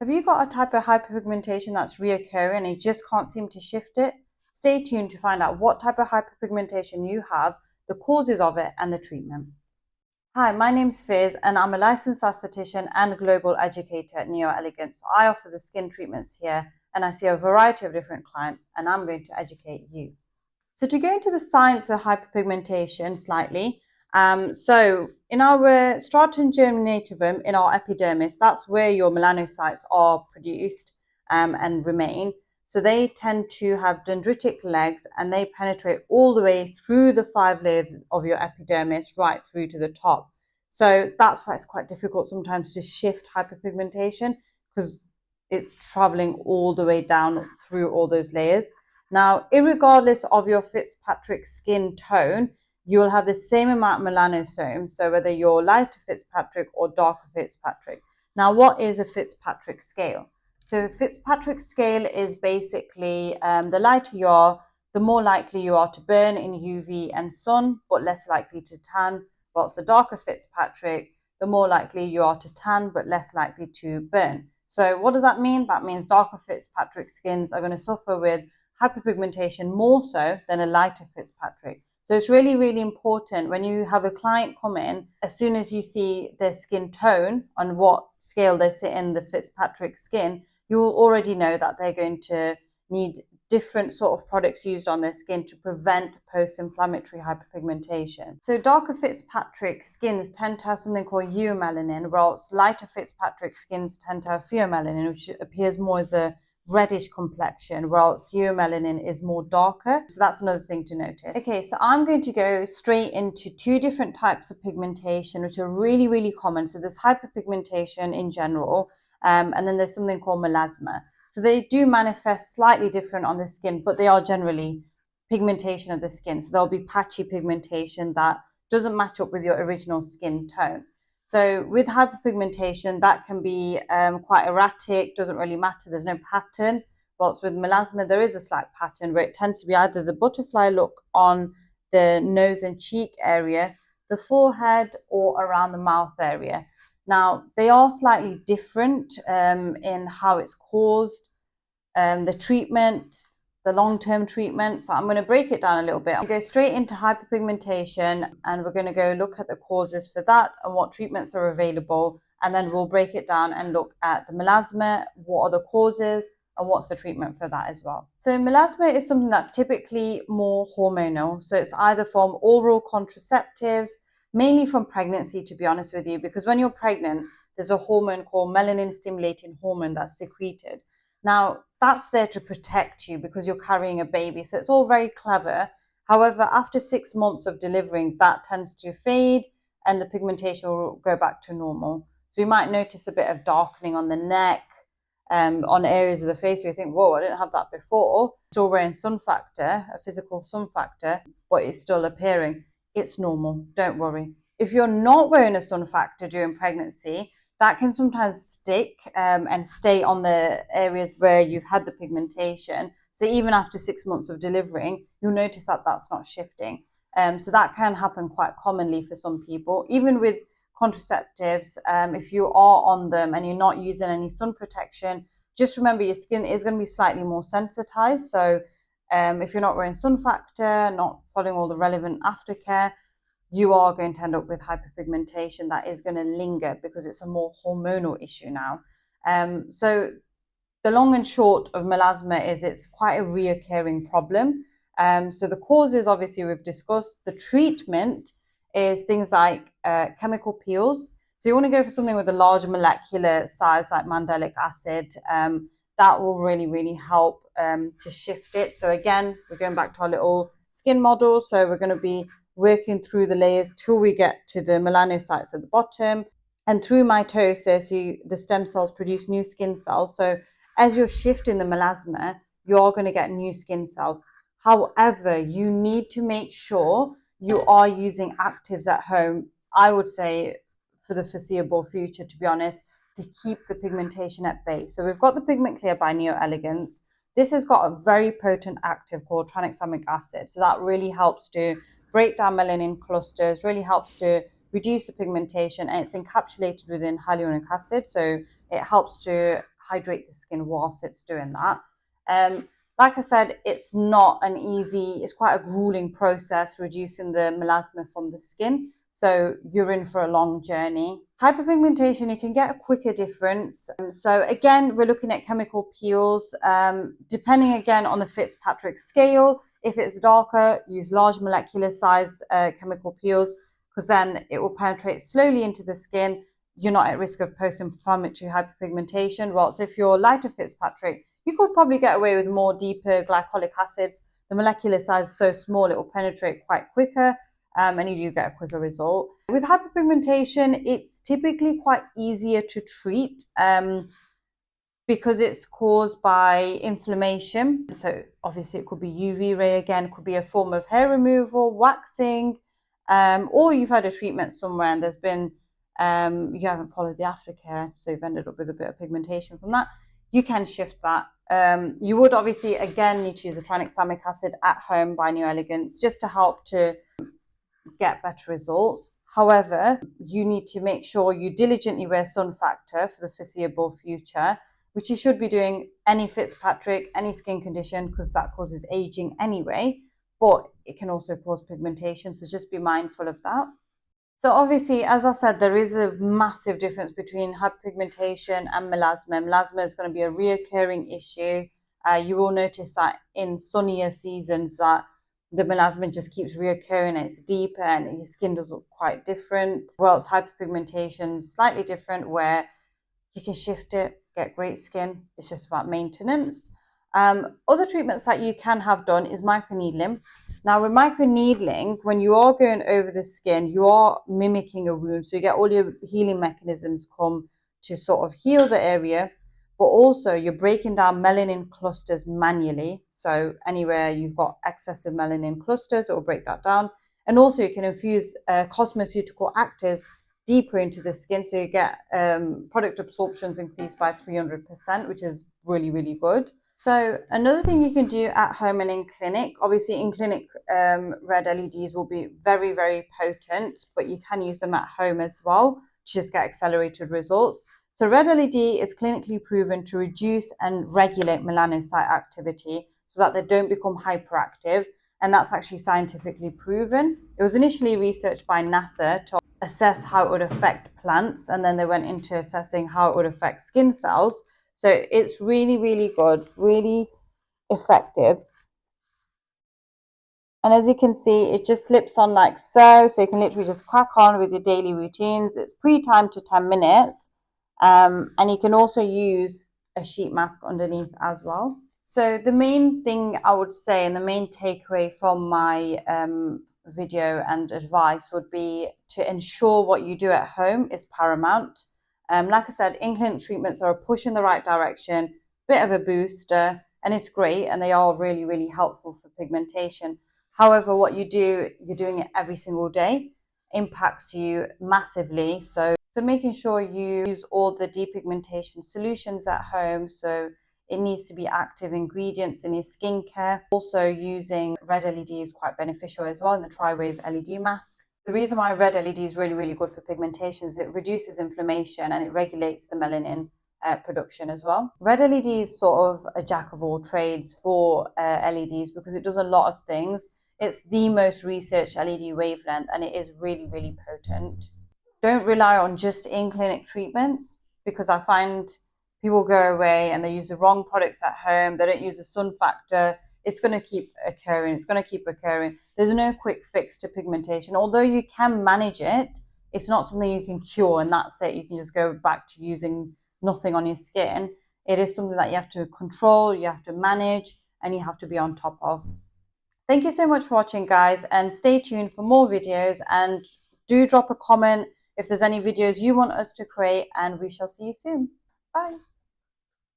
Have you got a type of hyperpigmentation that's reoccurring and you just can't seem to shift it? Stay tuned to find out what type of hyperpigmentation you have, the causes of it, and the treatment. Hi, my name's Fiz, and I'm a licensed esthetician and global educator at Neo Elegance. So I offer the skin treatments here, and I see a variety of different clients, and I'm going to educate you. So to go into the science of hyperpigmentation slightly, so in our stratum germinativum, in our epidermis, that's where your melanocytes are produced and remain. So they tend to have dendritic legs and they penetrate all the way through the 5 layers of your epidermis right through to the top. So that's why it's quite difficult sometimes to shift hyperpigmentation because it's traveling all the way down through all those layers. Now, irregardless of your Fitzpatrick skin tone, you will have the same amount of melanosomes. So whether you're lighter Fitzpatrick or darker Fitzpatrick. Now, what is a Fitzpatrick scale? So Fitzpatrick scale is basically the lighter you are, the more likely you are to burn in UV and sun, but less likely to tan. Whilst the darker Fitzpatrick, the more likely you are to tan, but less likely to burn. So what does that mean? That means darker Fitzpatrick skins are going to suffer with hyperpigmentation more so than a lighter Fitzpatrick. So it's really, really important when you have a client come in, as soon as you see their skin tone on what scale they sit in the Fitzpatrick skin, you will already know that they're going to need different sort of products used on their skin to prevent post-inflammatory hyperpigmentation. So darker Fitzpatrick skins tend to have something called eumelanin, whilst lighter Fitzpatrick skins tend to have pheomelanin, which appears more as a reddish complexion, whilst eumelanin is more darker. So that's another thing to notice. Okay, so I'm going to go straight into 2 different types of pigmentation, which are really, really common. So there's hyperpigmentation in general, and then there's something called melasma. So they do manifest slightly different on the skin, but they are generally pigmentation of the skin. So there'll be patchy pigmentation that doesn't match up with your original skin tone. So with hyperpigmentation, that can be quite erratic, doesn't really matter, there's no pattern. Whilst with melasma, there is a slight pattern where it tends to be either the butterfly look on the nose and cheek area, the forehead, or around the mouth area. Now, they are slightly different in how it's caused, the treatment, the long-term treatment. So I'm going to break it down a little bit. I'm going to go straight into hyperpigmentation and we're going to go look at the causes for that and what treatments are available. And then we'll break it down and look at the melasma, what are the causes, and what's the treatment for that as well. So melasma is something that's typically more hormonal. So it's either from oral contraceptives, mainly from pregnancy, to be honest with you, because when you're pregnant, there's a hormone called melanin stimulating hormone that's secreted. Now, that's there to protect you because you're carrying a baby. So it's all very clever. However, after 6 months of delivering, that tends to fade and the pigmentation will go back to normal. So you might notice a bit of darkening on the neck, on areas of the face where you think, whoa, I didn't have that before. Still wearing sun factor, a physical sun factor, but it's still appearing. It's normal, don't worry. If you're not wearing a sun factor during pregnancy, that can sometimes stick and stay on the areas where you've had the pigmentation. So even after 6 months of delivering, you'll notice that that's not shifting. So that can happen quite commonly for some people. Even with contraceptives, if you are on them and you're not using any sun protection, just remember your skin is going to be slightly more sensitized. So if you're not wearing sun factor, not following all the relevant aftercare, you are going to end up with hyperpigmentation that is going to linger because it's a more hormonal issue now. So the long and short of melasma is it's quite a reoccurring problem. So the causes, obviously, we've discussed. The treatment is things like chemical peels. So you want to go for something with a large molecular size like mandelic acid. That will really, really help to shift it. So again, we're going back to our little skin model. So we're going to be working through the layers till we get to the melanocytes at the bottom. And through mitosis, the stem cells produce new skin cells. So as you're shifting the melasma, you're going to get new skin cells. However, you need to make sure you are using actives at home, I would say, for the foreseeable future, to be honest, to keep the pigmentation at bay. So we've got the Pigment Clear by Neo Elegance. This has got a very potent active called tranexamic acid. So that really helps to break down melanin clusters, really helps to reduce the pigmentation, and it's encapsulated within hyaluronic acid. So it helps to hydrate the skin whilst it's doing that. Like I said, it's not an easy, it's quite a grueling process reducing the melasma from the skin. So you're in for a long journey. Hyperpigmentation, you can get a quicker difference. So again, we're looking at chemical peels. Depending again on the Fitzpatrick scale, if it's darker, use large molecular size chemical peels, because then it will penetrate slowly into the skin. You're not at risk of post-inflammatory hyperpigmentation. Whilst if you're lighter Fitzpatrick, you could probably get away with more deeper glycolic acids. The molecular size is so small, it will penetrate quite quicker, and you do get a quicker result. With hyperpigmentation, it's typically quite easier to treat because it's caused by inflammation. So obviously it could be UV ray again, it could be a form of hair removal, waxing, or you've had a treatment somewhere and there's been, you haven't followed the aftercare, so you've ended up with a bit of pigmentation from that. You can shift that. You would obviously, again, need to use a tranexamic acid at home by New Elegance just to help to get better results. However, you need to make sure you diligently wear sun factor for the foreseeable future, which you should be doing any Fitzpatrick, any skin condition, because that causes aging anyway, but it can also cause pigmentation, so just be mindful of that. So obviously, as I said, there is a massive difference between hyperpigmentation and melasma. Melasma is going to be a reoccurring issue. You will notice that in sunnier seasons that the melasma just keeps reoccurring, it's deeper and your skin does look quite different. Whilst hyperpigmentation is slightly different, where you can shift it, get great skin. It's just about maintenance. Other treatments that you can have done is microneedling. Now with microneedling, when you are going over the skin, you are mimicking a wound. So you get all your healing mechanisms come to sort of heal the area, but also you're breaking down melanin clusters manually. So anywhere you've got excessive melanin clusters, it will break that down. And also you can infuse cosmeceutical active deeper into the skin, so you get product absorptions increased by 300%, which is really, really good. So another thing you can do at home and in clinic, obviously in clinic, red LEDs will be very, very potent, but you can use them at home as well to just get accelerated results. So red LED is clinically proven to reduce and regulate melanocyte activity so that they don't become hyperactive. And that's actually scientifically proven. It was initially researched by NASA to assess how it would affect plants, and then they went into assessing how it would affect skin cells. So it's really, really good, really effective. And as you can see, it just slips on like so. So you can literally just crack on with your daily routines. It's pre-timed to 10 minutes. And you can also use a sheet mask underneath as well. So the main thing I would say, and the main takeaway from my video and advice would be to ensure what you do at home is paramount. Like I said, in-clinic treatments are a push in the right direction, bit of a booster, and it's great, and they are really, really helpful for pigmentation. However, what you do, you're doing it every single day, impacts you massively. So making sure you use all the depigmentation solutions at home. So it needs to be active ingredients in your skincare. Also using red LED is quite beneficial as well in the Tri-Wave LED mask. The reason why red LED is really, really good for pigmentation is it reduces inflammation and it regulates the melanin production as well. Red LED is sort of a jack of all trades for LEDs because it does a lot of things. It's the most researched LED wavelength and it is really, really potent. Don't rely on just in-clinic treatments, because I find people go away and they use the wrong products at home. They don't use a sun factor. It's going to keep occurring. It's going to keep occurring. There's no quick fix to pigmentation. Although you can manage it, it's not something you can cure and that's it. You can just go back to using nothing on your skin. It is something that you have to control, you have to manage, and you have to be on top of. Thank you so much for watching, guys, and stay tuned for more videos, and do drop a comment if there's any videos you want us to create, and we shall see you soon. Bye.